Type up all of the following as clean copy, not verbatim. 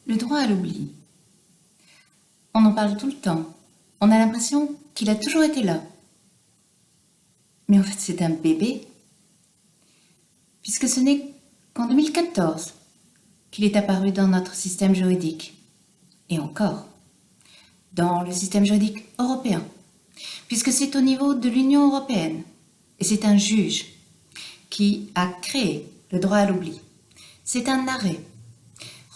Le droit à l'oubli. On en parle tout le temps. On a l'impression qu'il a toujours été là. Mais en fait, c'est un bébé. Puisque ce n'est qu'en 2014 qu'il est apparu dans notre système juridique. Et encore, dans le système juridique européen. Puisque c'est au niveau de l'Union européenne. Et c'est un juge qui a créé le droit à l'oubli. C'est un arrêt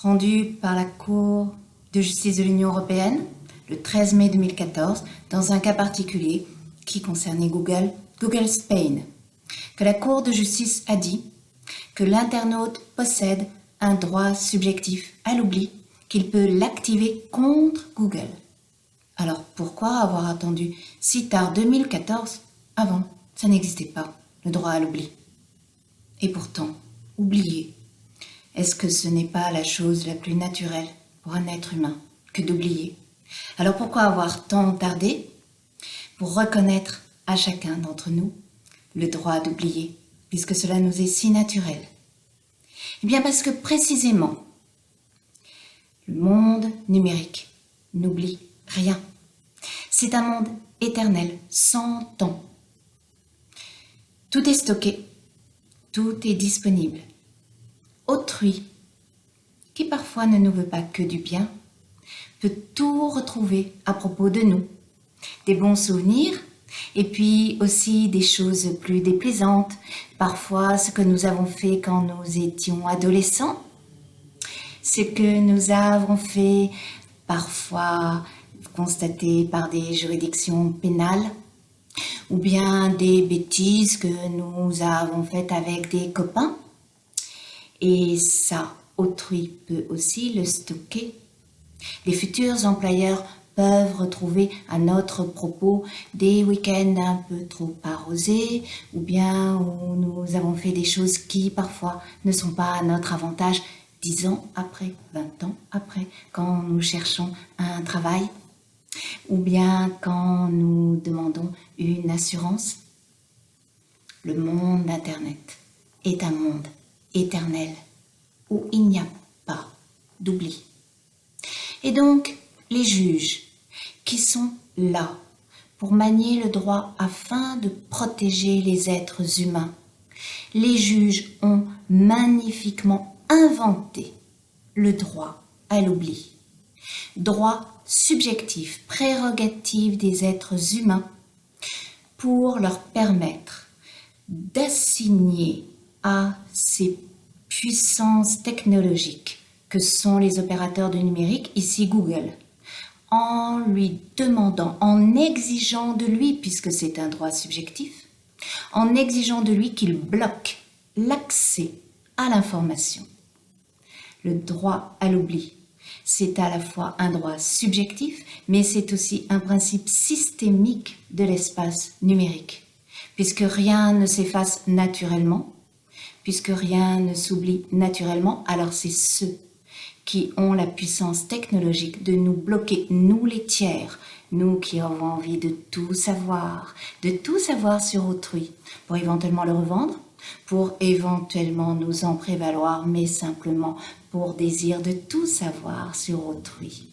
rendu par la Cour de justice de l'Union européenne le 13 mai 2014 dans un cas particulier qui concernait Google Spain, que la Cour de justice a dit que l'internaute possède un droit subjectif à l'oubli, qu'il peut l'activer contre Google. Alors pourquoi avoir attendu si tard 2014 ? Avant, ça n'existait pas, le droit à l'oubli. Et pourtant, oublier, est-ce que ce n'est pas la chose la plus naturelle pour un être humain que d'oublier ? Alors pourquoi avoir tant tardé pour reconnaître à chacun d'entre nous le droit d'oublier, puisque cela nous est si naturel ? Eh bien parce que précisément, le monde numérique n'oublie rien. C'est un monde éternel, sans temps. Tout est stocké, tout est disponible. Autrui, qui parfois ne nous veut pas que du bien, peut tout retrouver à propos de nous. Des bons souvenirs, et puis aussi des choses plus déplaisantes, parfois ce que nous avons fait quand nous étions adolescents, ce que nous avons fait parfois constaté par des juridictions pénales, ou bien des bêtises que nous avons faites avec des copains. Et ça, autrui peut aussi le stocker. Les futurs employeurs peuvent retrouver à notre propos des week-ends un peu trop arrosés, ou bien où nous avons fait des choses qui parfois ne sont pas à notre avantage 10 ans après, 20 ans après, quand nous cherchons un travail, ou bien quand nous demandons une assurance. Le monde d'Internet est un monde éternel où il n'y a pas d'oubli. Et donc, les juges qui sont là pour manier le droit afin de protéger les êtres humains, les juges ont magnifiquement inventé le droit à l'oubli. Droit subjectif, prérogative des êtres humains pour leur permettre d'assigner à ces puissances technologiques que sont les opérateurs du numérique, ici Google, en lui demandant, en exigeant de lui, puisque c'est un droit subjectif, en exigeant de lui qu'il bloque l'accès à l'information. Le droit à l'oubli, c'est à la fois un droit subjectif, mais c'est aussi un principe systémique de l'espace numérique, puisque rien ne s'efface naturellement, puisque rien ne s'oublie naturellement, alors c'est ceux qui ont la puissance technologique de nous bloquer, nous les tiers, nous qui avons envie de tout savoir sur autrui, pour éventuellement le revendre, pour éventuellement nous en prévaloir, mais simplement pour désir de tout savoir sur autrui.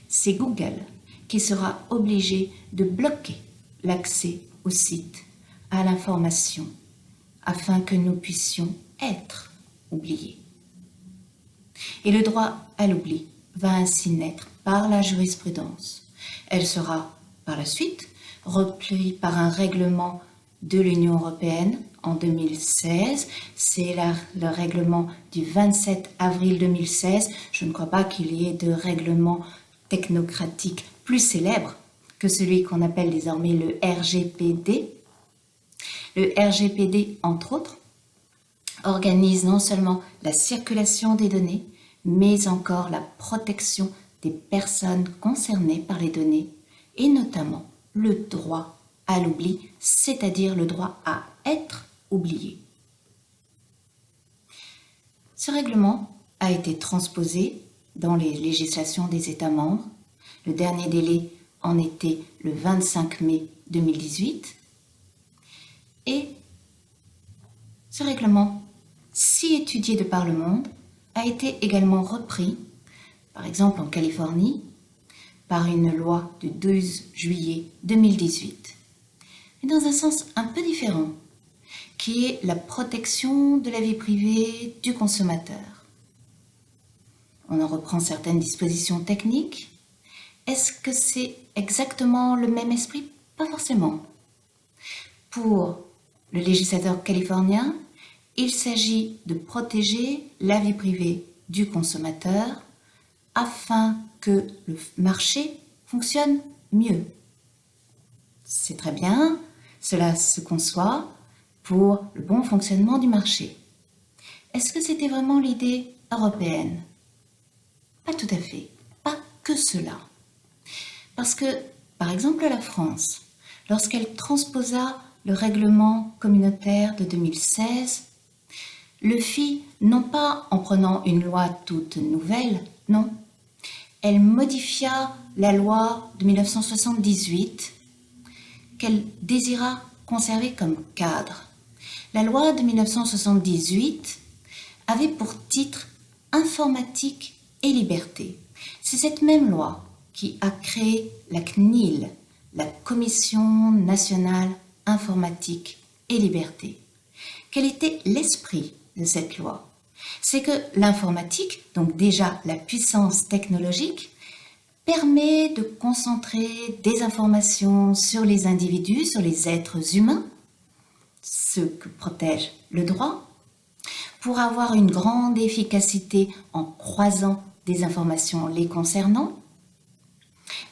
C'est Google qui sera obligé de bloquer l'accès au site, à l'information, afin que nous puissions être oubliés. Et le droit à l'oubli va ainsi naître par la jurisprudence. Elle sera par la suite reprise par un règlement de l'Union européenne en 2016. C'est le règlement du 27 avril 2016. Je ne crois pas qu'il y ait de règlement technocratique plus célèbre que celui qu'on appelle désormais le RGPD. Le RGPD, entre autres, organise non seulement la circulation des données, mais encore la protection des personnes concernées par les données, et notamment le droit à l'oubli, c'est-à-dire le droit à être oublié. Ce règlement a été transposé dans les législations des États membres. Le dernier délai en était le 25 mai 2018. Et ce règlement, si étudié de par le monde, a été également repris par exemple en Californie, par une loi du 12 juillet 2018, mais dans un sens un peu différent, qui est la protection de la vie privée du consommateur. On en reprend certaines dispositions techniques. Est-ce que c'est exactement le même esprit? Pas forcément. Pour le législateur californien, il s'agit de protéger la vie privée du consommateur afin que le marché fonctionne mieux. C'est très bien, cela se conçoit pour le bon fonctionnement du marché. Est-ce que c'était vraiment l'idée européenne? Pas tout à fait, pas que cela. Parce que, par exemple, la France, lorsqu'elle transposa le règlement communautaire de 2016, le fit non pas en prenant une loi toute nouvelle, non. Elle modifia la loi de 1978 qu'elle désira conserver comme cadre. La loi de 1978 avait pour titre « Informatique et liberté ». C'est cette même loi qui a créé la CNIL, la Commission nationale informatique et liberté. Quel était l'esprit de cette loi? C'est que l'informatique, donc déjà la puissance technologique, permet de concentrer des informations sur les individus, sur les êtres humains, ce que protège le droit, pour avoir une grande efficacité en croisant des informations les concernant,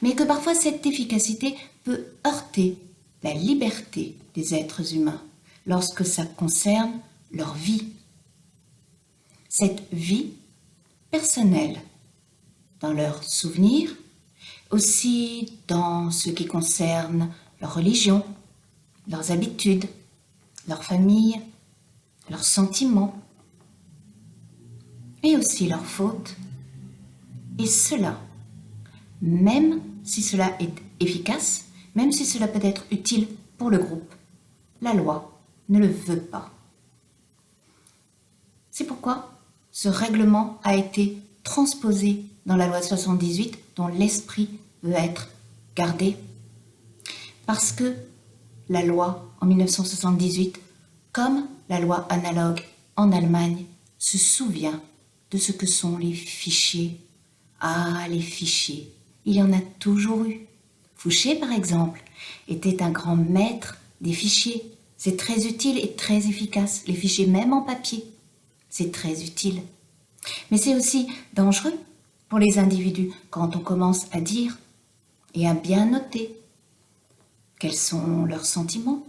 mais que parfois cette efficacité peut heurter la liberté des êtres humains lorsque ça concerne leur vie. Cette vie personnelle, dans leurs souvenirs, aussi dans ce qui concerne leur religion, leurs habitudes, leur famille, leurs sentiments, et aussi leurs fautes. Et cela, même si cela est efficace, même si cela peut être utile pour le groupe, la loi ne le veut pas. C'est pourquoi ce règlement a été transposé dans la loi 78 dont l'esprit veut être gardé. Parce que la loi en 1978, comme la loi analogue en Allemagne, se souvient de ce que sont les fichiers. Ah, les fichiers, il y en a toujours eu. Fouché, par exemple, était un grand maître des fichiers. C'est très utile et très efficace, les fichiers même en papier. C'est très utile. Mais c'est aussi dangereux pour les individus quand on commence à dire et à bien noter quels sont leurs sentiments,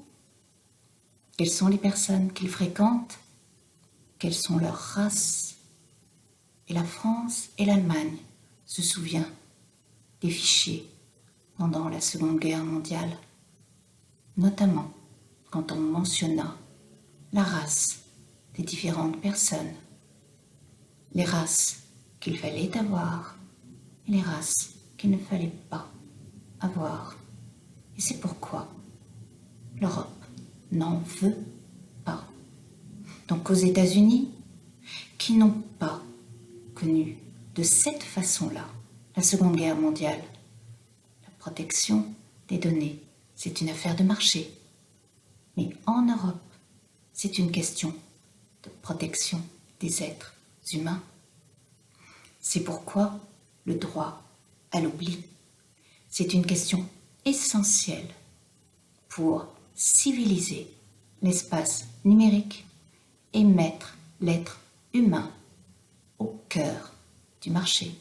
quelles sont les personnes qu'ils fréquentent, quelles sont leurs races. Et la France et l'Allemagne se souviennent des fichiers pendant la Seconde Guerre mondiale, notamment quand on mentionna la race des différentes personnes, les races qu'il fallait avoir et les races qu'il ne fallait pas avoir. Et c'est pourquoi l'Europe n'en veut pas. Donc aux États-Unis, qui n'ont pas connu de cette façon-là la Seconde Guerre mondiale, la protection des données, c'est une affaire de marché. Mais en Europe, c'est une question de protection des êtres humains. C'est pourquoi le droit à l'oubli, c'est une question essentielle pour civiliser l'espace numérique et mettre l'être humain au cœur du marché.